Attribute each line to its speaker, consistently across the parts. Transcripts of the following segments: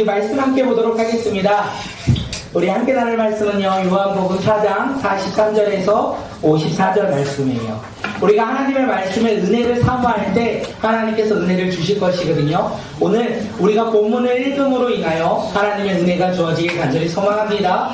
Speaker 1: 우리 말씀 함께 보도록 하겠습니다. 우리 함께 나눌 말씀은요, 요한복음 4장 43절에서 54절 말씀이에요. 우리가 하나님의 말씀에 은혜를 사모할 때 하나님께서 은혜를 주실 것이거든요. 오늘 우리가 본문을 읽음으로 인하여 하나님의 은혜가 주어지길 간절히 소망합니다.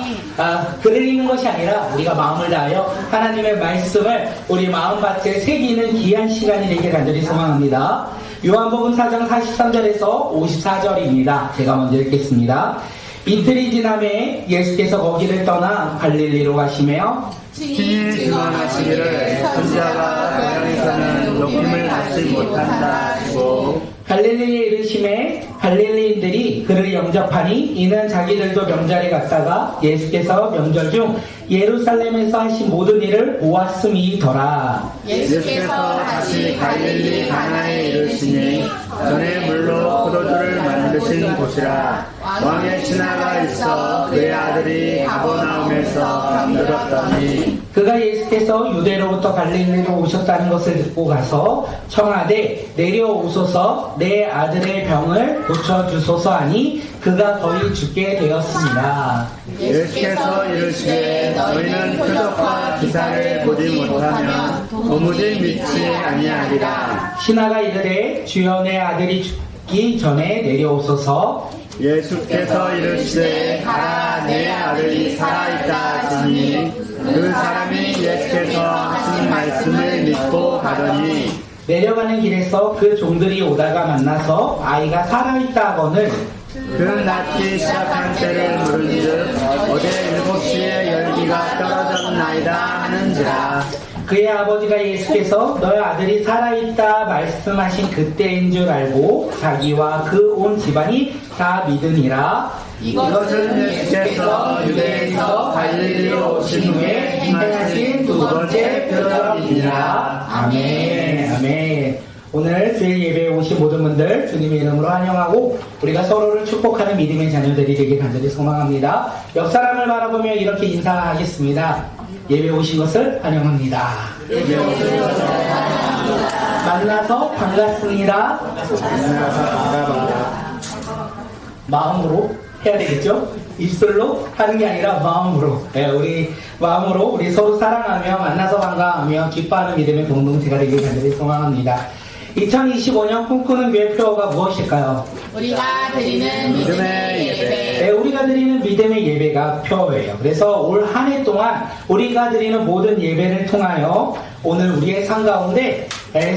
Speaker 1: 글을 읽는 것이 아니라 우리가 마음을 다하여 하나님의 말씀을 우리 마음밭에 새기는 귀한 시간이 되길 간절히 소망합니다. 요한복음 4장 43절에서 54절입니다. 제가 먼저 읽겠습니다. 이틀이 지남에 예수께서 거기를 떠나 갈릴리로 가시며
Speaker 2: 친히 증언하시기를 선지자가 그 안에서는 높임을 받지 못한다 하시고
Speaker 1: 갈릴리에 이르심에 갈릴리인들이 그를 영접하니 이는 자기들도 명절에 갔다가 예수께서 명절 중 예루살렘에서 하신 모든 일을 보았음이더라.
Speaker 2: 예수께서 다시 갈릴리 가나에 이르시니 전에 물로 포도주를 만드신 곳이라. 왕의 신하가 있어 그의 아들이 가버나움에서 병들었더니
Speaker 1: 그가 예수께서 유대로부터 갈릴리로 오셨다는 것을 듣고 가서 청하되 내려오소서 내 아들의 병을 고쳐주소서 하니 그가 거의 죽게 되었습니다.
Speaker 2: 예수께서 이르시되 너희는 표적과 기사를 보지 못하면 도무지 믿지 아니하리라.
Speaker 1: 신하가 이르되 주여 내 아들이 죽기 전에 내려오소서.
Speaker 2: 예수께서 이르시되 가라 내 아들이 살아있다 하시니 그 사람이 예수께서 하신 말씀을 믿고 가더니
Speaker 1: 내려가는 길에서 그 종들이 오다가 만나서 아이가 살아있다 하거늘
Speaker 2: 그 낫기 시작한 때를 물은즉 어제 7시에 열기가 떨어졌나이다 하는지라.
Speaker 1: 그의 아버지가 예수께서 너의 아들이 살아있다 말씀하신 그때인 줄 알고 자기와 그 온 집안이 다 믿으니라.
Speaker 2: 이것은 예수께서 유대에서 갈릴리로 오신 후에 행하신 두 번째 표적이니라.
Speaker 1: 아멘. 아멘. 오늘 주일 예배에 오신 모든 분들 주님의 이름으로 환영하고 우리가 서로를 축복하는 믿음의 자녀들이 되길 간절히 소망합니다. 옆 사람을 바라보며 이렇게 인사하겠습니다. 예배 오신 것을 환영합니다. 만나서 반갑습니다. 마음으로 해야 되겠죠? 입술로 하는 게 아니라 마음으로. 우리 마음으로 우리 서로 사랑하며 만나서 반가워하며 기뻐하는 믿음의 공동체가 되길 간절히 소망합니다. 2025년 꿈꾸는 교회 표어가 무엇일까요?
Speaker 3: 우리가 드리는 믿음의 예배.
Speaker 1: 우리가 드리는 믿음의 예배가 표어예요. 그래서 올 한 해 동안 우리가 드리는 모든 예배를 통하여 오늘 우리의 삶 가운데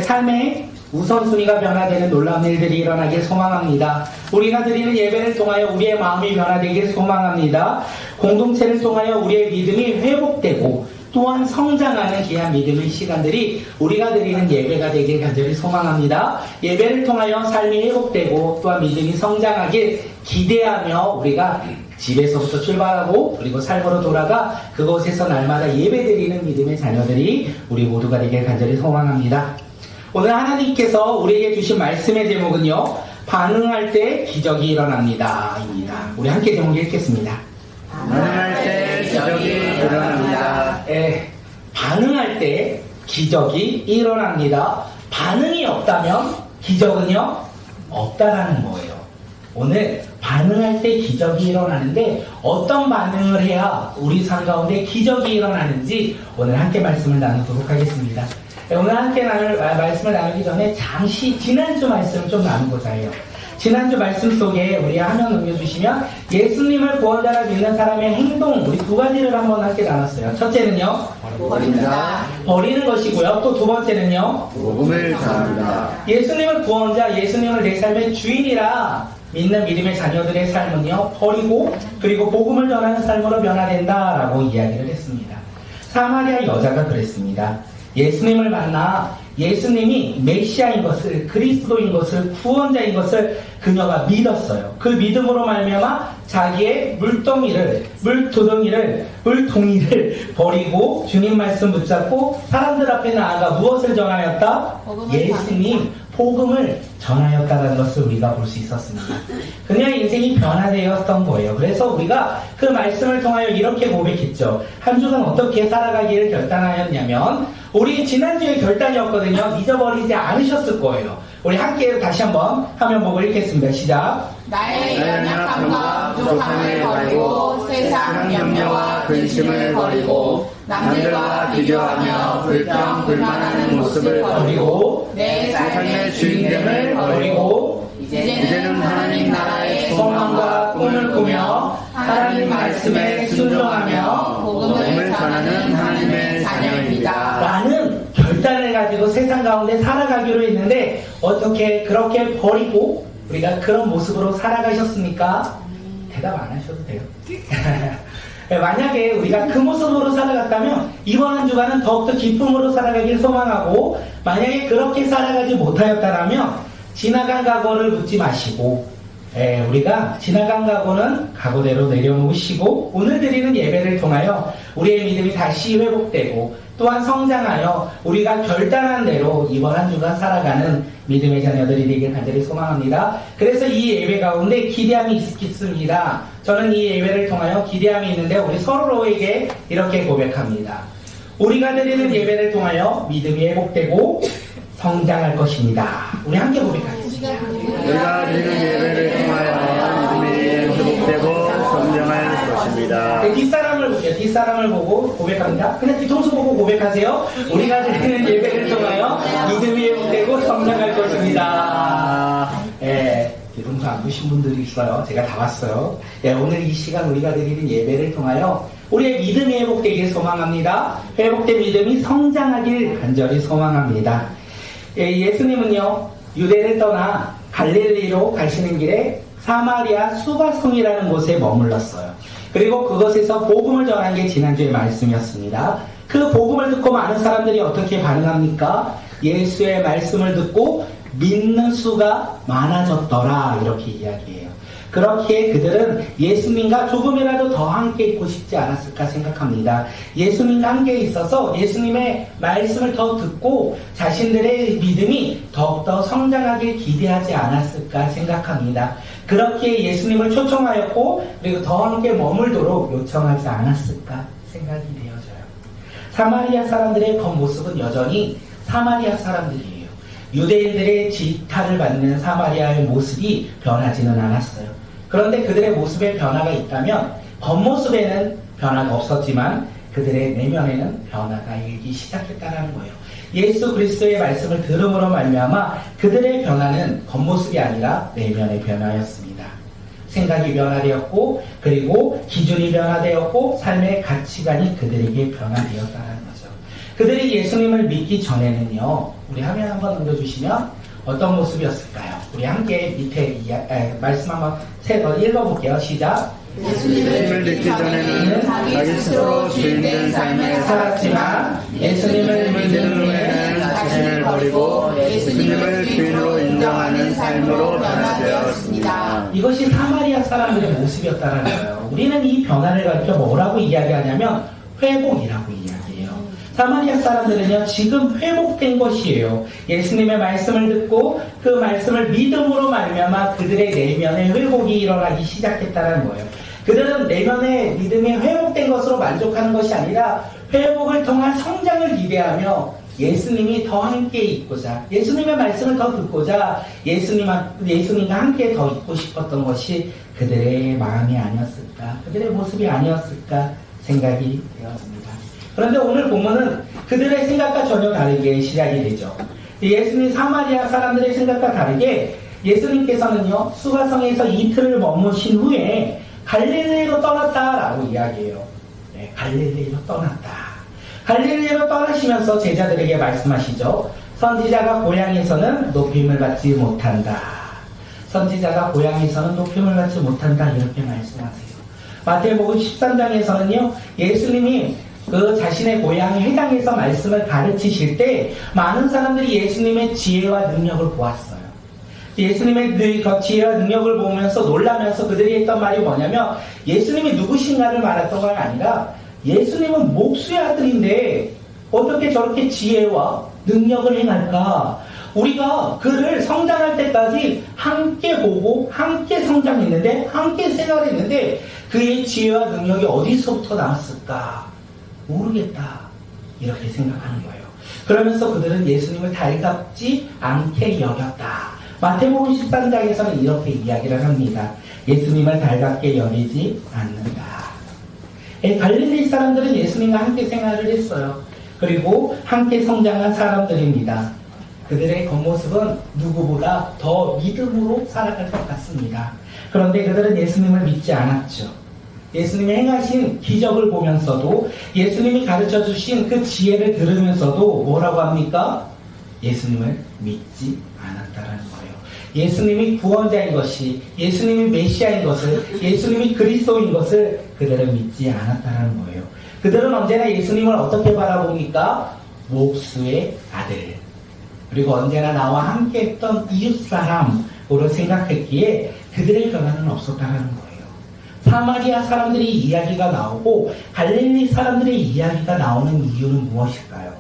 Speaker 1: 삶의 우선순위가 변화되는 놀라운 일들이 일어나길 소망합니다. 우리가 드리는 예배를 통하여 우리의 마음이 변화되길 소망합니다. 공동체를 통하여 우리의 믿음이 회복되고 또한 성장하는 귀한 믿음의 시간들이 우리가 드리는 예배가 되길 간절히 소망합니다. 예배를 통하여 삶이 회복되고 또한 믿음이 성장하길 기대하며 우리가 집에서부터 출발하고 그리고 삶으로 돌아가 그곳에서 날마다 예배드리는 믿음의 자녀들이 우리 모두가 되길 간절히 소망합니다. 오늘 하나님께서 우리에게 주신 말씀의 제목은요, 반응할 때 기적이 일어납니다. 입니다. 우리 함께 제목 읽겠습니다.
Speaker 2: 반응할 때 기적이 일어납니다.
Speaker 1: 반응할 때 기적이 일어납니다. 반응이 없다면 기적은요, 없다라는 거예요. 오늘 반응할 때 기적이 일어나는데 어떤 반응을 해야 우리 삶 가운데 기적이 일어나는지 오늘 함께 말씀을 나누도록 하겠습니다. 오늘 함께 말씀을 나누기 전에 잠시 지난주 말씀을 좀 나누고자 해요. 지난주 말씀 속에 우리 화면 넘겨주시면 예수님을 구원자라 믿는 사람의 행동, 우리 두 가지를 한번 함께 나눴어요. 첫째는요, 버리는 것이고요. 또 두 번째는요,
Speaker 2: 복음을 전합니다.
Speaker 1: 예수님을 구원자, 예수님을 내 삶의 주인이라 믿는 믿음의 자녀들의 삶은요, 버리고 그리고 복음을 전하는 삶으로 변화된다라고 이야기를 했습니다. 사마리아 여자가 그랬습니다. 예수님을 만나 예수님이 메시아인 것을, 그리스도인 것을, 구원자인 것을 그녀가 믿었어요. 그 믿음으로 말미암아 자기의 물동이를 버리고 주님 말씀 붙잡고 사람들 앞에 나아가 무엇을 전하였다? 예수님 복음을 전하였다는 것을 우리가 볼 수 있었습니다. 그녀의 인생이 변화되었던 거예요. 그래서 우리가 그 말씀을 통하여 이렇게 고백했죠. 한 주간 어떻게 살아가기를 결단하였냐면, 우리 지난주에 결단이었거든요. 잊어버리지 않으셨을 거예요. 우리 함께 다시 한번 화면 보고 읽겠습니다. 시작.
Speaker 3: 나의 연약함을 마음과 부족함을 버리고 세상 염려와 근심을 버리고 남들과 비교하며 불평 불만하는 모습을 버리고 내 삶의 주인됨을 버리고 이제는 하나님 나라의 소망과 꿈을 꾸며 하나님 말씀에 순종하며 복음을 전하는 하나님의 자녀입니다.
Speaker 1: 라는 결단을 가지고 세상 가운데 살아가기로 했는데 어떻게 그렇게 버리고 우리가 그런 모습으로 살아가셨습니까? 대답 안 하셔도 돼요. 만약에 우리가 그 모습으로 살아갔다면 이번 한 주간은 더욱더 기쁨으로 살아가길 소망하고, 만약에 그렇게 살아가지 못하였다면 지나간 과거를 묻지 마시고 우리가 지나간 과거는 과거대로 내려놓으시고 오늘 드리는 예배를 통하여 우리의 믿음이 다시 회복되고 또한 성장하여 우리가 결단한 대로 이번 한 주간 살아가는 믿음의 자녀들이 되길 간절히 소망합니다. 그래서 이 예배 가운데 기대함이 있습니다. 저는 이 예배를 통하여 기대함이 있는데 우리 서로에게 이렇게 고백합니다. 우리가 드리는 예배를 통하여 믿음이 회복되고 성장할 것입니다. 우리 함께 고백하겠습니다.
Speaker 2: 우리가 드리는 예배를 통하여 믿음이 회복되고 성장할 것입니다.
Speaker 1: 네, 뒷사람을 볼게요. 뒷사람을 보고 고백합니다. 그냥 뒤통수 보고 고백하세요. 우리가 드리는 예배를 통하여 믿음이 회복되고 성장할 것입니다. 뒤통수 안 보신 분들이 있어요. 제가 다 봤어요. 오늘 이 시간 우리가 드리는 예배를 통하여 우리의 믿음이 회복되길 소망합니다. 회복된 믿음이 성장하길 간절히 소망합니다. 예수님은요, 유대를 떠나 갈릴리로 가시는 길에 사마리아 수가성이라는 곳에 머물렀어요. 그리고 그곳에서 복음을 전한 게 지난주의 말씀이었습니다. 그 복음을 듣고 많은 사람들이 어떻게 반응합니까? 예수의 말씀을 듣고 믿는 수가 많아졌더라, 이렇게 이야기해요. 그렇게 그들은 예수님과 조금이라도 더 함께 있고 싶지 않았을까 생각합니다. 예수님과 함께 있어서 예수님의 말씀을 더 듣고 자신들의 믿음이 더욱더 성장하길 기대하지 않았을까 생각합니다. 그렇게 예수님을 초청하였고 그리고 더 함께 머물도록 요청하지 않았을까 생각이 되어져요. 사마리아 사람들의 겉모습은 여전히 사마리아 사람들이에요. 유대인들의 질타를 받는 사마리아의 모습이 변하지는 않았어요. 그런데 그들의 모습에 변화가 있다면 겉모습에는 변화가 없었지만 그들의 내면에는 변화가 일기 시작했다는 거예요. 예수 그리스도의 말씀을 들음으로 말미암아 그들의 변화는 겉모습이 아니라 내면의 변화였습니다. 생각이 변화되었고 그리고 기준이 변화되었고 삶의 가치관이 그들에게 변화되었다는 거죠. 그들이 예수님을 믿기 전에는요, 우리 화면 한번 넘겨주시면 어떤 모습이었을까요? 우리 함께 밑에 말씀 한번 읽어볼게요. 시작.
Speaker 3: 예수님을 믿기 전에는 자기 스스로 주인된 삶을 살았지만 예수님을 믿는 후에는 자신을 버리고 예수님을 주인으로 인정하는 삶으로 변화되었습니다.
Speaker 1: 이것이 사마리아 사람들의 모습이었다는 거예요. 우리는 이 변화를 가리켜 뭐라고 이야기하냐면 회복이라고 이야기해요. 사마리아 사람들은요, 지금 회복된 것이에요. 예수님의 말씀을 듣고 그 말씀을 믿음으로 말미암아 그들의 내면의 회복이 일어나기 시작했다는 거예요. 그들은 내면의 믿음이 회복된 것으로 만족하는 것이 아니라 회복을 통한 성장을 기대하며 예수님이 더 함께 있고자, 예수님의 말씀을 더 듣고자 예수님과 함께 더 있고 싶었던 것이 그들의 마음이 아니었을까, 그들의 모습이 아니었을까 생각이 되었습니다. 그런데 오늘 보면은 그들의 생각과 전혀 다르게 시작이 되죠. 예수님 사마리아 사람들의 생각과 다르게 예수님께서는요, 수가성에서 이틀을 머무신 후에 갈릴리로 떠났다라고 이야기해요. 네, 갈릴리로 떠났다. 갈릴리로 떠나시면서 제자들에게 말씀하시죠. 선지자가 고향에서는 높임을 받지 못한다. 선지자가 고향에서는 높임을 받지 못한다. 이렇게 말씀하세요. 마태복음 13장에서는요, 예수님이 그 자신의 고향 회당에서 말씀을 가르치실 때 많은 사람들이 예수님의 지혜와 능력을 보았어요. 예수님의 지혜와 능력을 보면서 놀라면서 그들이 했던 말이 뭐냐면 예수님이 누구신가를 말했던 건 아니라 예수님은 목수의 아들인데 어떻게 저렇게 지혜와 능력을 행할까? 우리가 그를 성장할 때까지 함께 보고 함께 성장했는데 함께 생활했는데 그의 지혜와 능력이 어디서부터 나왔을까? 모르겠다. 이렇게 생각하는 거예요. 그러면서 그들은 예수님을 달갑지 않게 여겼다. 마태복음 13장에서는 이렇게 이야기를 합니다. 예수님을 달갑게 여기지 않는다. 갈릴리 사람들은 예수님과 함께 생활을 했어요. 그리고 함께 성장한 사람들입니다. 그들의 겉모습은 누구보다 더 믿음으로 살아갈 것 같습니다. 그런데 그들은 예수님을 믿지 않았죠. 예수님이 행하신 기적을 보면서도, 예수님이 가르쳐 주신 그 지혜를 들으면서도 뭐라고 합니까? 예수님을 믿지 않았다라는 거예요. 예수님이 구원자인 것이, 예수님이 메시아인 것을, 예수님이 그리스도인 것을 그들은 믿지 않았다라는 거예요. 그들은 언제나 예수님을 어떻게 바라봅니까? 목수의 아들. 그리고 언제나 나와 함께 했던 이웃사람으로 생각했기에 그들의 변화는 없었다는 거예요. 사마리아 사람들의 이야기가 나오고 갈릴리 사람들의 이야기가 나오는 이유는 무엇일까요?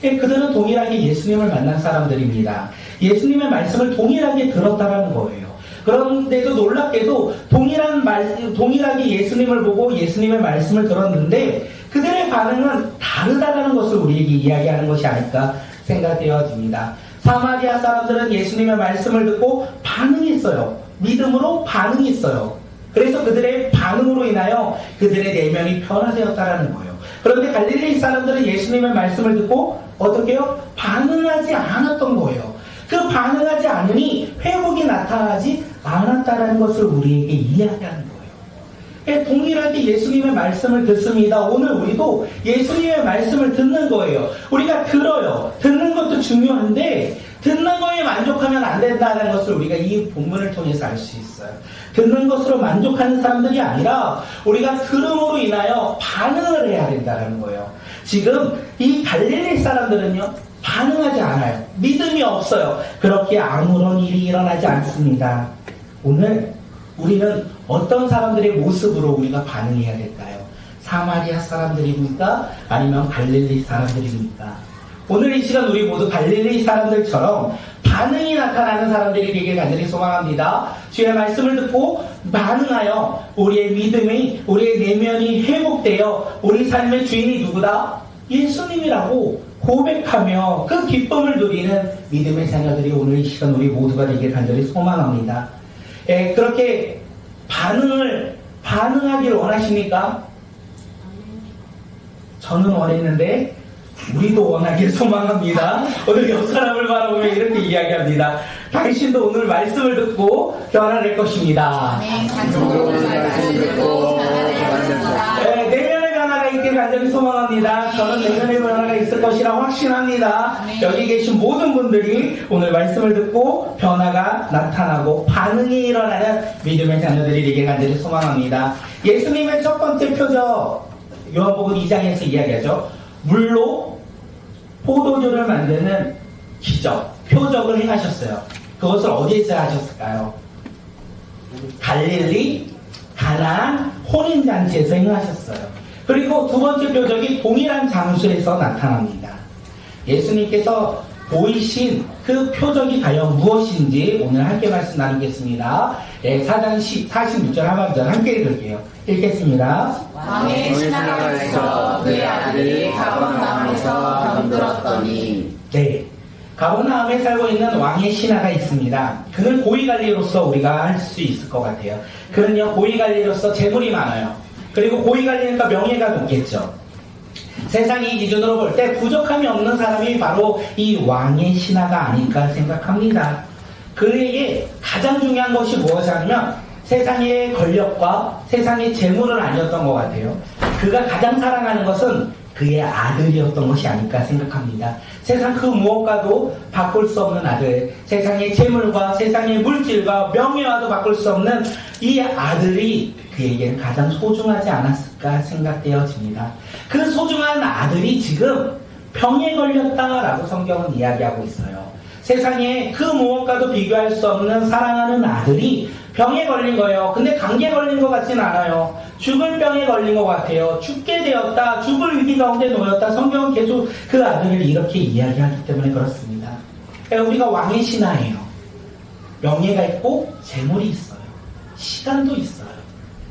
Speaker 1: 그들은 동일하게 예수님을 만난 사람들입니다. 예수님의 말씀을 동일하게 들었다는 거예요. 그런데도 놀랍게도 동일하게 예수님을 보고 예수님의 말씀을 들었는데 그들의 반응은 다르다는 것을 우리에게 이야기하는 것이 아닐까 생각되어집니다. 사마리아 사람들은 예수님의 말씀을 듣고 반응했어요. 믿음으로 반응했어요. 그래서 그들의 반응으로 인하여 그들의 내면이 변화되었다는 거예요. 그런데 갈릴리 사람들은 예수님의 말씀을 듣고 어떻게 해요? 반응하지 않았던 거예요. 그 반응하지 않으니 회복이 나타나지 않았다는 것을 우리에게 이야기하는 거예요. 동일하게 예수님의 말씀을 듣습니다. 오늘 우리도 예수님의 말씀을 듣는 거예요. 우리가 들어요. 듣는 것도 중요한데 듣는 거에 만족하면 안 된다는 것을 우리가 이 본문을 통해서 알 수 있어요. 듣는 것으로 만족하는 사람들이 아니라 우리가 들음으로 인하여 반응을 해야 된다는 거예요. 지금 이 갈릴리 사람들은요, 반응하지 않아요. 믿음이 없어요. 그렇게 아무런 일이 일어나지 않습니다. 오늘 우리는 어떤 사람들의 모습으로 우리가 반응해야 될까요? 사마리아 사람들입니까? 아니면 갈릴리 사람들입니까? 오늘 이 시간 우리 모두 갈릴리 사람들처럼 반응이 나타나는 사람들이 되길 간절히 소망합니다. 주의 말씀을 듣고 반응하여 우리의 믿음이, 우리의 내면이 회복되어 우리 삶의 주인이 누구다? 예수님이라고 고백하며 그 기쁨을 누리는 믿음의 자녀들이 오늘 이 시간 우리 모두가 되길 간절히 소망합니다. 그렇게 반응하기를 원하십니까? 저는 원했는데 우리도 원하길 소망합니다. 오늘 옆 사람을 바라보며 이렇게 이야기합니다. 당신도 오늘 말씀을 듣고 변화될 것입니다. 내면의 변화가 있길 간절히 소망합니다. 저는 내면의 변화가 있을 것이라 확신합니다. 여기 계신 모든 분들이 오늘 말씀을 듣고 변화가 나타나고 반응이 일어나는 믿음의 자녀들이 되길 간절히 소망합니다. 예수님의 첫 번째 표적, 요한복음 2장에서 이야기하죠. 물로 포도주를 만드는 기적, 표적을 행하셨어요. 그것을 어디에서 하셨을까요? 갈릴리, 가나안, 혼인잔치에서 행하셨어요. 그리고 두 번째 표적이 동일한 장소에서 나타납니다. 예수님께서 보이신 그 표적이 과연 무엇인지 오늘 함께 말씀 나누겠습니다. 4장 46절 하반절 함께 읽을게요. 읽겠습니다.
Speaker 3: 왕의 신하가 있어 그의 아들이 가버나움에서 병들었더니.
Speaker 1: 네, 가버나움에 살고 있는 왕의 신하가 있습니다. 그는 고위관리로서 우리가 할 수 있을 것 같아요. 그는요, 고위관리로서 재물이 많아요. 그리고 고위관리니까 명예가 높겠죠. 세상의 기준으로 볼 때 부족함이 없는 사람이 바로 이 왕의 신하가 아닐까 생각합니다. 그에게 가장 중요한 것이 무엇이냐면 세상의 권력과 세상의 재물은 아니었던 것 같아요. 그가 가장 사랑하는 것은 그의 아들이었던 것이 아닐까 생각합니다. 세상 그 무엇과도 바꿀 수 없는 아들, 세상의 재물과 세상의 물질과 명예와도 바꿀 수 없는 이 아들이 그에게는 가장 소중하지 않았을까 생각되어집니다. 그 소중한 아들이 지금 병에 걸렸다라고 성경은 이야기하고 있어요. 세상에 그 무엇과도 비교할 수 없는 사랑하는 아들이 병에 걸린 거예요. 근데 감기에 걸린 것 같진 않아요. 죽을 병에 걸린 것 같아요. 죽게 되었다. 죽을 위기 가운데 놓였다. 성경은 계속 그 아들을 이렇게 이야기하기 때문에 그렇습니다. 우리가 왕의 신하예요. 명예가 있고 재물이 있어요. 시간도 있어요.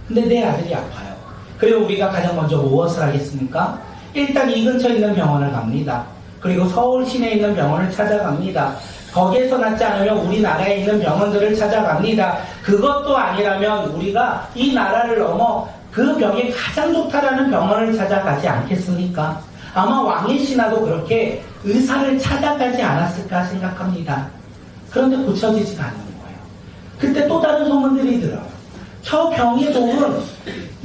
Speaker 1: 근데 내 아들이 아파요. 그리고 우리가 가장 먼저 무엇을 하겠습니까? 일단 이 근처에 있는 병원을 갑니다. 그리고 서울 시내에 있는 병원을 찾아갑니다. 거기에서 낫지 않으면 우리나라에 있는 병원들을 찾아갑니다. 그것도 아니라면 우리가 이 나라를 넘어 그 병이 가장 좋다라는 병원을 찾아가지 않겠습니까? 아마 왕의 신하도 그렇게 의사를 찾아가지 않았을까 생각합니다. 그런데 고쳐지지가 않는 거예요. 그때 또 다른 소문들이 들어요. 저 병에 좋은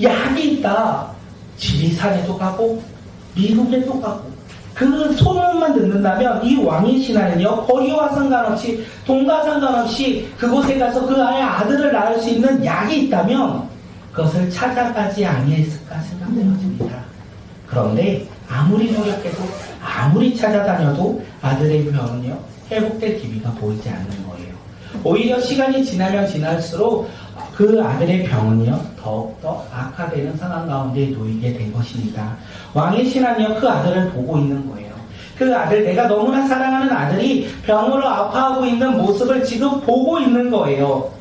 Speaker 1: 약이 있다. 지리산에도 가고 미국에도 가고. 그 소문만 듣는다면 이 왕의 신하는요, 거리와 상관없이, 돈과 상관없이 그곳에 가서 그 아이의 아들을 낳을 수 있는 약이 있다면 그것을 찾아가지 아니했을까 생각되어집니다. 그런데 아무리 노력해도, 아무리 찾아다녀도 아들의 병은요, 회복될 기미가 보이지 않는 거예요. 오히려 시간이 지나면 지날수록 그 아들의 병은요, 더욱더 악화되는 상황 가운데 놓이게 된 것입니다. 왕의 신하는요, 그 아들을 보고 있는 거예요. 그 아들, 내가 너무나 사랑하는 아들이 병으로 아파하고 있는 모습을 지금 보고 있는 거예요.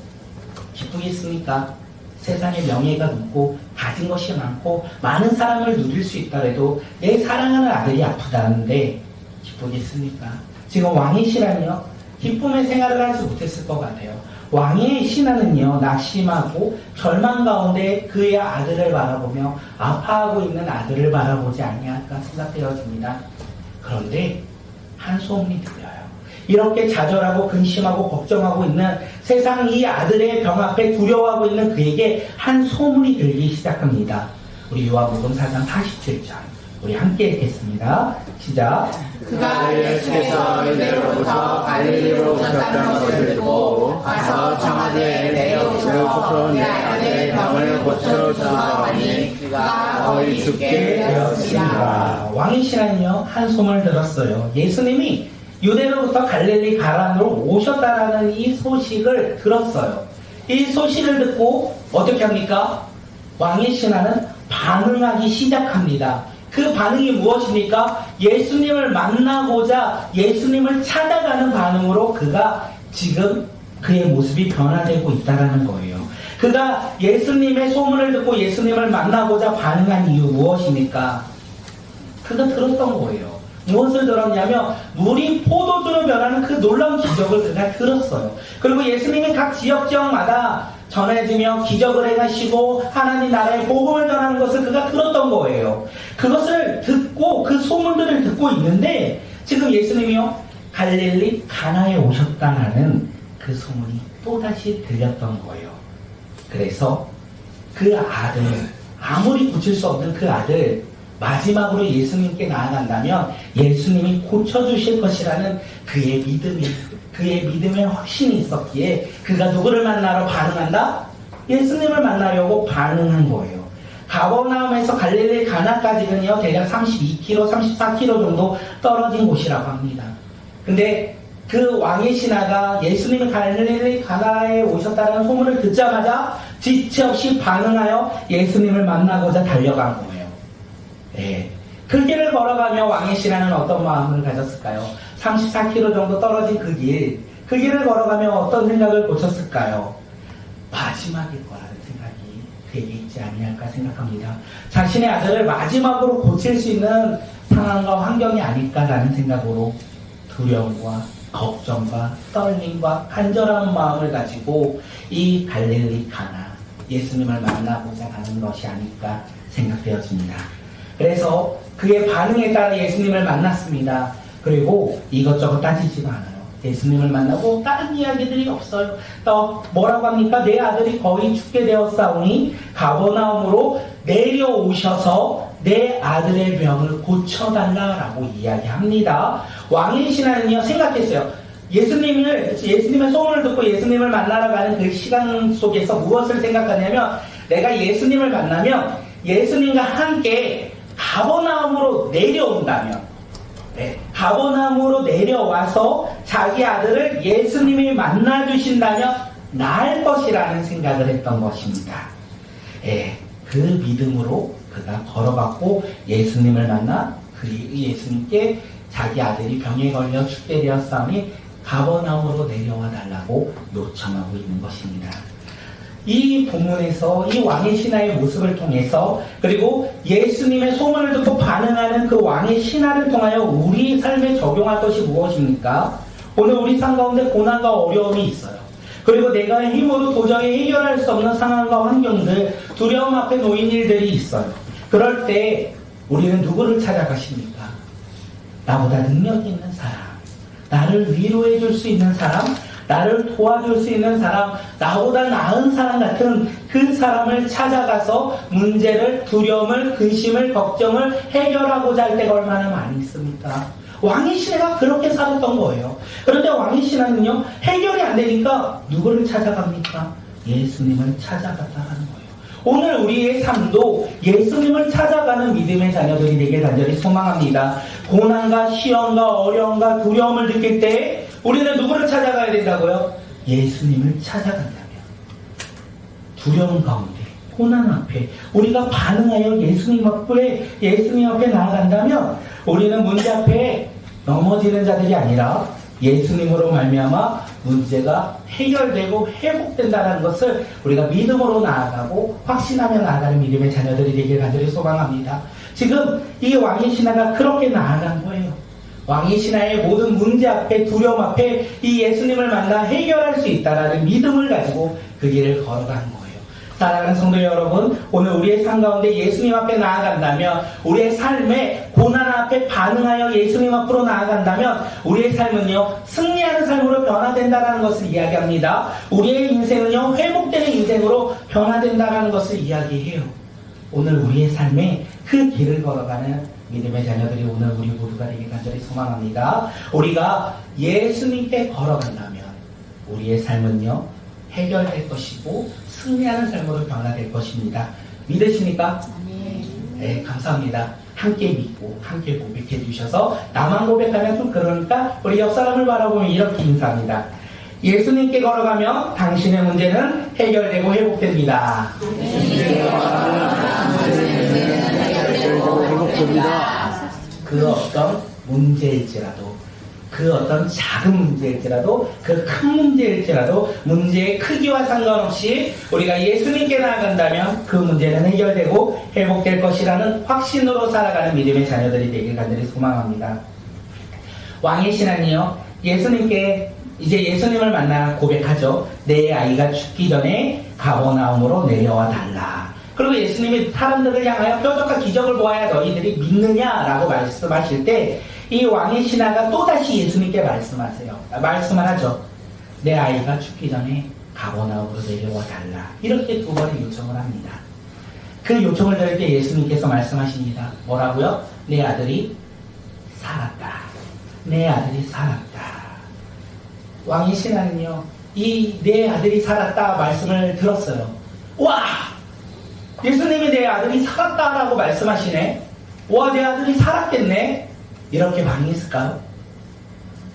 Speaker 1: 기쁘겠습니까? 세상에 명예가 높고 가진 것이 많고 많은 사랑을 누릴 수 있더라도 내 사랑하는 아들이 아프다는데 기쁘겠습니까? 지금 왕의 신하는요, 기쁨의 생활을 하지 못했을 것 같아요. 왕의 신하는요, 낙심하고 절망 가운데 그의 아들을 바라보며 아파하고 있는 아들을 바라보지 아니할까 생각되어집니다. 그런데 한 소문이 들려요. 이렇게 좌절하고 근심하고 걱정하고 있는 세상 이 아들의 병 앞에 두려워하고 있는 그에게 한 소문이 들기 시작합니다. 우리 요한복음 4장 47절 우리 함께 읽겠습니다. 시작.
Speaker 3: 그가 예수께서 유대로부터 갈릴리로 오셨다는 것을 듣고 가서 청하되 내려오셔서 내 아들의 병을 고쳐주소서 하니 그가 거의 죽게 되었습니다.
Speaker 1: 왕의 신하는요, 한 소문을 들었어요. 예수님이 유대로부터 갈릴리 가라으로 오셨다라는 이 소식을 들었어요. 이 소식을 듣고 어떻게 합니까? 왕의 신하는 반응하기 시작합니다. 그 반응이 무엇입니까? 예수님을 만나고자 예수님을 찾아가는 반응으로 그가 지금 그의 모습이 변화되고 있다는 거예요. 그가 예수님의 소문을 듣고 예수님을 만나고자 반응한 이유 무엇입니까? 그가 들었던 거예요. 무엇을 들었냐면 물이 포도주로 변하는 그 놀라운 기적을 그가 들었어요. 그리고 예수님이 각 지역마다 전해지며 기적을 행하시고 하나님 나라의 복음을 전하는 것을 그가 들었던 거예요. 그것을 듣고 그 소문들을 듣고 있는데 지금 예수님이요, 갈릴리 가나에 오셨다는 그 소문이 또다시 들렸던 거예요. 그래서 그 아들, 아무리 고칠 수 없는 그 아들, 마지막으로 예수님께 나아간다면 예수님이 고쳐주실 것이라는 그의 믿음의 확신이 있었기에 그가 누구를 만나러 반응한다? 예수님을 만나려고 반응한 거예요. 가버나움에서 갈릴리 가나까지는요, 대략 32km, 34km 정도 떨어진 곳이라고 합니다. 근데 그 왕의 신하가 예수님이 갈릴리 가나에 오셨다는 소문을 듣자마자 지체 없이 반응하여 예수님을 만나고자 달려간 거예요. 네. 그 길을 걸어가며 왕의 신하는 어떤 마음을 가졌을까요? 34km 정도 떨어진 그 길을 걸어가며 어떤 생각을 고쳤을까요? 마지막일 거라는 생각이 그에게 있지 아니할까 생각합니다. 자신의 아들을 마지막으로 고칠 수 있는 상황과 환경이 아닐까라는 생각으로 두려움과 걱정과 떨림과 간절한 마음을 가지고 이 갈릴리 가나 예수님을 만나고자 가는 것이 아닐까 생각되어집니다. 그래서 그의 반응에 따라 예수님을 만났습니다. 그리고 이것저것 따지지가 않아요. 예수님을 만나고 다른 이야기들이 없어요. 또 뭐라고 합니까? 내 아들이 거의 죽게 되었사오니 가버나움으로 내려오셔서 내 아들의 병을 고쳐달라라고 이야기합니다. 왕의 신하는요, 생각했어요. 예수님의 소문을 듣고 예수님을 만나러 가는 그 시간 속에서 무엇을 생각하냐면, 내가 예수님을 만나면 예수님과 함께 가버나움으로 내려온다면, 가버나움으로 내려와서 자기 아들을 예수님이 만나주신다면 나을 것이라는 생각을 했던 것입니다. 그 믿음으로 그가 걸어갔고 예수님을 만나 그 예수님께 자기 아들이 병에 걸려 죽게 되었사오니 가버나움으로 내려와 달라고 요청하고 있는 것입니다. 이 본문에서 이 왕의 신하의 모습을 통해서, 그리고 예수님의 소문을 듣고 반응하는 그 왕의 신하를 통하여 우리 삶에 적용할 것이 무엇입니까? 오늘 우리 삶 가운데 고난과 어려움이 있어요. 그리고 내가 힘으로 도저히 해결할 수 없는 상황과 환경들, 두려움 앞에 놓인 일들이 있어요. 그럴 때 우리는 누구를 찾아가십니까? 나보다 능력 있는 사람, 나를 위로해 줄 수 있는 사람, 나를 도와줄 수 있는 사람, 나보다 나은 사람 같은 그 사람을 찾아가서 문제를, 두려움을, 근심을, 걱정을 해결하고자 할 때가 얼마나 많이 있습니까? 왕의 신하가 그렇게 살았던 거예요. 그런데 왕의 신하는요, 해결이 안 되니까 누구를 찾아갑니까? 예수님을 찾아갔다는 거예요. 오늘 우리의 삶도 예수님을 찾아가는 믿음의 자녀들이 되길 간절히 소망합니다. 고난과 시험과 어려움과 두려움을 느낄 때 우리는 누구를 찾아가야 된다고요? 예수님을 찾아간다면, 두려움 가운데, 고난 앞에 우리가 반응하여 예수님 앞에 나아간다면 우리는 문제 앞에 넘어지는 자들이 아니라 예수님으로 말미암아 문제가 해결되고 회복된다는 것을 우리가 믿음으로 나아가고 확신하며 나아가는 믿음의 자녀들이 되길 간절히 소망합니다. 지금 이 왕의 신하가 그렇게 나아간 거예요. 왕의 신하의 모든 문제 앞에, 두려움 앞에 이 예수님을 만나 해결할 수 있다는 믿음을 가지고 그 길을 걸어간 거예요. 사랑하는 성도 여러분, 오늘 우리의 삶 가운데 예수님 앞에 나아간다면, 우리의 삶에 고난 앞에 반응하여 예수님 앞으로 나아간다면 우리의 삶은요, 승리하는 삶으로 변화된다는 것을 이야기합니다. 우리의 인생은요, 회복되는 인생으로 변화된다는 것을 이야기해요. 오늘 우리의 삶에 그 길을 걸어가는 믿음의 자녀들이 오늘 우리 모두가 되길 간절히 소망합니다. 우리가 예수님께 걸어간다면 우리의 삶은요, 해결될 것이고 승리하는 삶으로 변화될 것입니다. 믿으십니까? 네, 감사합니다. 함께 믿고 함께 고백해 주셔서, 나만 고백하면 좀 그러니까 우리 옆 사람을 바라보면 이렇게 인사합니다. 예수님께 걸어가면 당신의 문제는 해결되고 회복됩니다. 그 어떤 문제일지라도, 그 어떤 작은 문제일지라도, 그 큰 문제일지라도 문제의 크기와 상관없이 우리가 예수님께 나아간다면 그 문제는 해결되고 회복될 것이라는 확신으로 살아가는 믿음의 자녀들이 되길 간절히 소망합니다. 왕의 신하는요, 예수님께 이제 예수님을 만나 고백하죠. 내 아이가 죽기 전에 가버나움으로 내려와 달라. 그리고 예수님이 사람들을 향하여 표적과 기적을 보아야 너희들이 믿느냐라고 말씀하실 때 이 왕의 신하가 또다시 예수님께 말씀을 하죠. 내 아이가 죽기 전에 가버나움으로 내려와 달라. 이렇게 두 번의 요청을 합니다. 그 요청을 들을 때 예수님께서 말씀하십니다. 뭐라고요? 내 아들이 살았다. 내 아들이 살았다. 왕의 신하는요, 이 내 아들이 살았다 말씀을 들었어요. 와! 예수님이 내 아들이 살았다라고 말씀하시네. 와, 내 아들이 살았겠네. 이렇게 반응했을까요?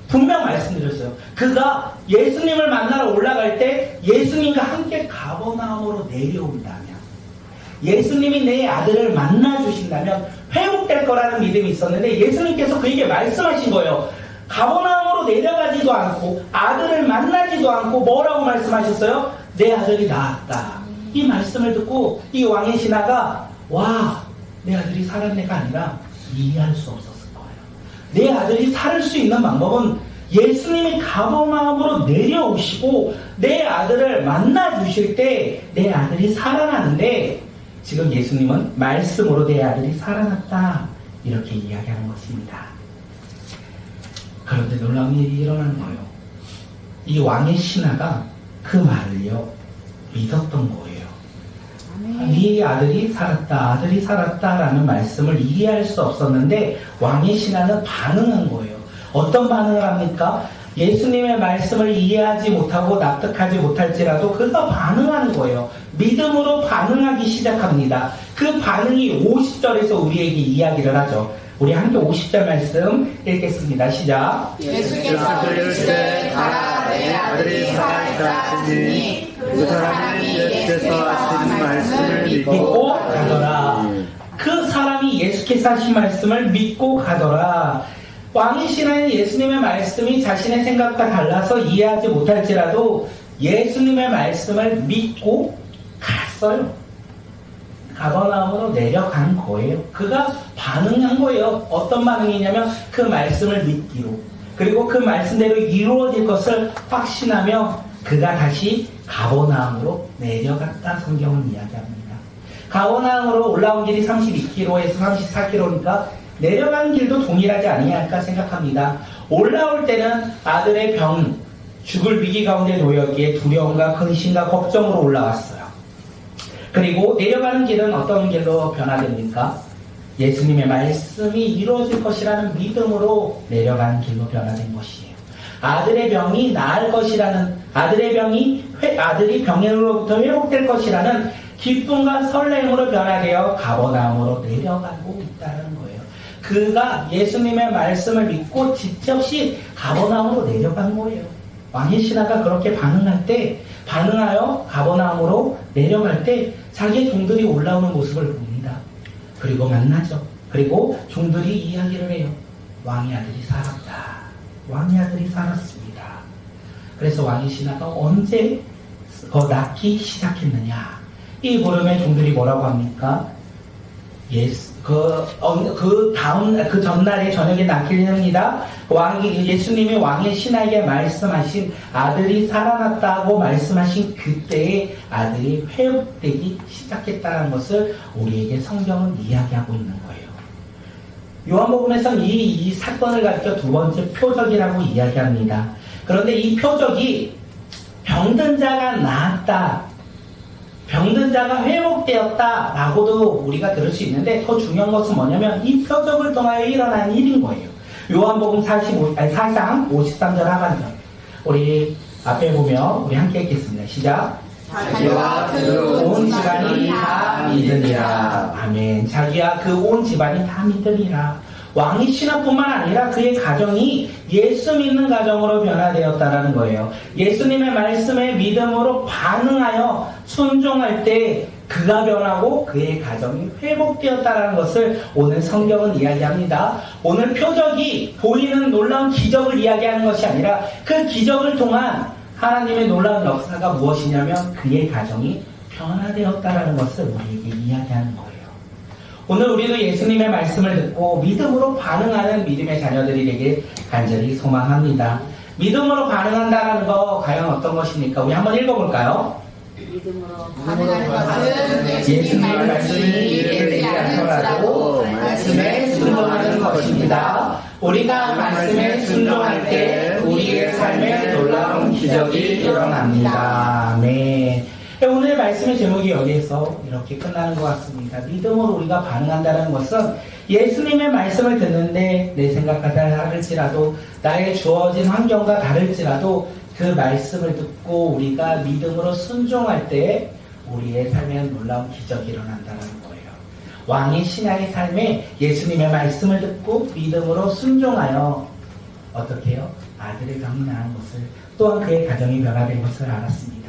Speaker 1: 분명 말씀드렸어요. 그가 예수님을 만나러 올라갈 때 예수님과 함께 가버나움으로 내려온다면, 예수님이 내 아들을 만나주신다면 회복될 거라는 믿음이 있었는데 예수님께서 그에게 말씀하신 거예요. 가버나움으로 내려가지도 않고 아들을 만나지도 않고 뭐라고 말씀하셨어요? 내 아들이 나았다. 이 말씀을 듣고 이 왕의 신하가 와, 내 아들이 살았네가 아니라 이해할 수 없었을 거예요. 내 아들이 살을 수 있는 방법은 예수님이 가버나움으로 내려오시고 내 아들을 만나주실 때 내 아들이 살아나는데, 지금 예수님은 말씀으로 내 아들이 살아났다 이렇게 이야기하는 것입니다. 그런데 놀라운 일이 일어나는 거예요. 이 왕의 신하가 그 말을요, 믿었던 거예요. 네 아들이 살았다라는 말씀을 이해할 수 없었는데 왕의 신하는 반응한 거예요. 어떤 반응을 합니까? 예수님의 말씀을 이해하지 못하고 납득하지 못할지라도 그가 반응하는 거예요. 믿음으로 반응하기 시작합니다. 그 반응이 50절에서 우리에게 이야기를 하죠. 우리 함께 50절 말씀 읽겠습니다. 시작.
Speaker 3: 예수께서 이르시되 가라, 내 아들이 살아있다 하시니 그 사람이 예수께서 하신 말씀을
Speaker 1: 믿고 가더라. 그 사람이 예수께서 하신 말씀을 믿고 가더라. 왕의 신하는 예수님의 말씀이 자신의 생각과 달라서 이해하지 못할지라도 예수님의 말씀을 믿고 갔어요. 가버나움으로 내려간 거예요. 그가 반응한 거예요. 어떤 반응이냐면 그 말씀을 믿기로, 그 그리고 그 말씀대로 이루어질 것을 확신하며 그가 다시 가버나움으로 내려갔다 성경은 이야기합니다. 가버나움으로 올라온 길이 32km에서 34km니까 내려가는 길도 동일하지 아니할까 생각합니다. 올라올 때는 아들의 병, 죽을 위기 가운데 놓였기에 두려움과 근심과 걱정으로 올라왔어요. 그리고 내려가는 길은 어떤 길로 변화됩니까? 예수님의 말씀이 이루어질 것이라는 믿음으로 내려가는 길로 변화된 것이에요. 아들의 병이 나을 것이라는, 아들이 병으로부터 회복될 것이라는 기쁨과 설렘으로 변화되어 가버나움으로 내려가고 있다는 거예요. 그가 예수님의 말씀을 믿고 지체없이 가버나움으로 내려간 거예요. 왕의 신하가 그렇게 반응하여 가버나움으로 내려갈 때 자기의 종들이 올라오는 모습을 봅니다. 그리고 만나죠. 그리고 종들이 이야기를 해요. 왕의 아들이 살았다. 왕의 아들이 살았습니다. 그래서 왕의 신하가 언제 낳기 시작했느냐. 이 물음에 종들이 뭐라고 합니까? 그 전날에 저녁에 낳기를 합니다. 예수님이 왕의 신하에게 말씀하신 아들이 살아났다고 말씀하신 그때에 아들이 회복되기 시작했다는 것을 우리에게 성경은 이야기하고 있는 거예요. 요한복음에서는 이 사건을 가리켜 두 번째 표적이라고 이야기합니다. 그런데 이 표적이 병든 자가 나았다, 병든 자가 회복되었다 라고도 우리가 들을 수 있는데, 더 중요한 것은 뭐냐면 이 표적을 통하여 일어난 일인 거예요. 요한복음 4장 53절 하반절, 우리 앞에 보면 우리 함께 읽겠습니다. 시작.
Speaker 3: 자기와 그
Speaker 1: 온 집안이 다 믿으니라. 아멘. 자기와 그 온 집안이 다 믿으니라. 왕의 신하뿐만 아니라 그의 가정이 예수 믿는 가정으로 변화되었다는 거예요. 예수님의 말씀에 믿음으로 반응하여 순종할 때 그가 변하고 그의 가정이 회복되었다는 것을 오늘 성경은 이야기합니다. 오늘 표적이 보이는 놀라운 기적을 이야기하는 것이 아니라 그 기적을 통한 하나님의 놀라운 역사가 무엇이냐면 그의 가정이 변화되었다는 것을 우리에게 이야기하는 거예요. 오늘 우리도 예수님의 말씀을 듣고 믿음으로 반응하는 믿음의 자녀들이 되길 간절히 소망합니다. 믿음으로 반응한다는 거 과연 어떤 것입니까? 우리 한번 읽어볼까요?
Speaker 3: 믿음으로 반응하는 것은
Speaker 1: 예수님의 말씀이 이해되지 않더라도 말씀에 순종하는 것입니다. 우리가 말씀에 순종할 때 우리의 삶에 놀라운 기적이 일어납니다. 네. 오늘 말씀의 제목이 여기에서 이렇게 끝나는 것 같습니다. 믿음으로 우리가 반응한다는 것은 예수님의 말씀을 듣는데 내 생각과 다를지라도, 나의 주어진 환경과 다를지라도 그 말씀을 듣고 우리가 믿음으로 순종할 때 우리의 삶에 놀라운 기적이 일어난다는 거예요. 왕의 신하의 삶에 예수님의 말씀을 듣고 믿음으로 순종하여 어떻게 해요? 아들의 병이 나은 것을, 또한 그의 가정이 변화된 것을 알았습니다.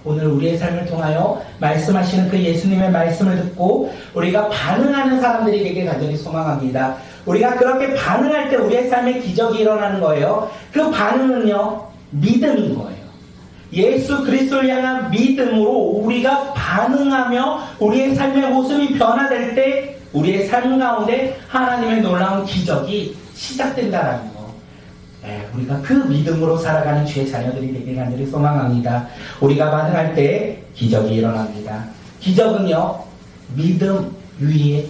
Speaker 1: 오늘 우리의 삶을 통하여 말씀하시는 그 예수님의 말씀을 듣고 우리가 반응하는 사람들이 되길 간절히 소망합니다. 우리가 그렇게 반응할 때 우리의 삶에 기적이 일어나는 거예요. 그 반응은요, 믿음인 거예요. 예수 그리스도를 향한 믿음으로 우리가 반응하며 우리의 삶의 모습이 변화될 때 우리의 삶 가운데 하나님의 놀라운 기적이 시작된다는 거. 우리가 그 믿음으로 살아가는 주의 자녀들이 되길 간절히 소망합니다. 우리가 반응할 때 기적이 일어납니다. 기적은요, 믿음 위에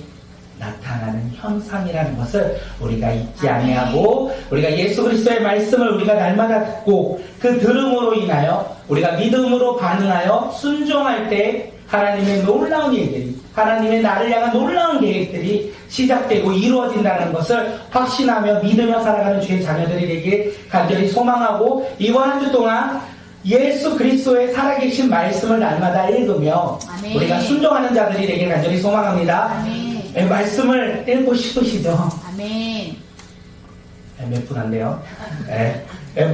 Speaker 1: 나타나는 현상이라는 것을 우리가 잊지 아니하고, 우리가 예수 그리스도의 말씀을 우리가 날마다 듣고 그 들음으로 인하여 우리가 믿음으로 반응하여 순종할 때 하나님의 놀라운 일들이, 하나님의 나를 향한 놀라운 계획들이 시작되고 이루어진다는 것을 확신하며 믿으며 살아가는 주의 자녀들이 되길 간절히 소망하고, 이번 한 주 동안 예수 그리스도의 살아계신 말씀을 날마다 읽으며
Speaker 3: 아멘.
Speaker 1: 우리가 순종하는 자들이 되길 간절히 소망합니다.
Speaker 3: 아멘.
Speaker 1: 말씀을 읽고 싶으시죠?
Speaker 3: 아멘.
Speaker 1: 몇 분 안 돼요?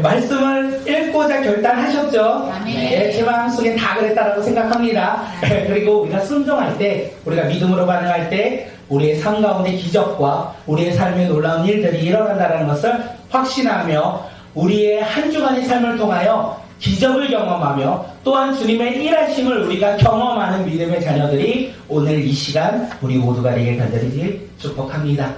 Speaker 1: 말씀을 읽고자 결단하셨죠?
Speaker 3: 아멘.
Speaker 1: 제 마음속에 다 그랬다라고 생각합니다. 그리고 우리가 순종할 때, 우리가 믿음으로 반응할 때 우리의 삶 가운데 기적과 우리의 삶에 놀라운 일들이 일어난다는 것을 확신하며 우리의 한 주간의 삶을 통하여 기적을 경험하며 또한 주님의 일하심을 우리가 경험하는 믿음의 자녀들이 오늘 이 시간 우리 모두가 되길 간절히 축복합니다.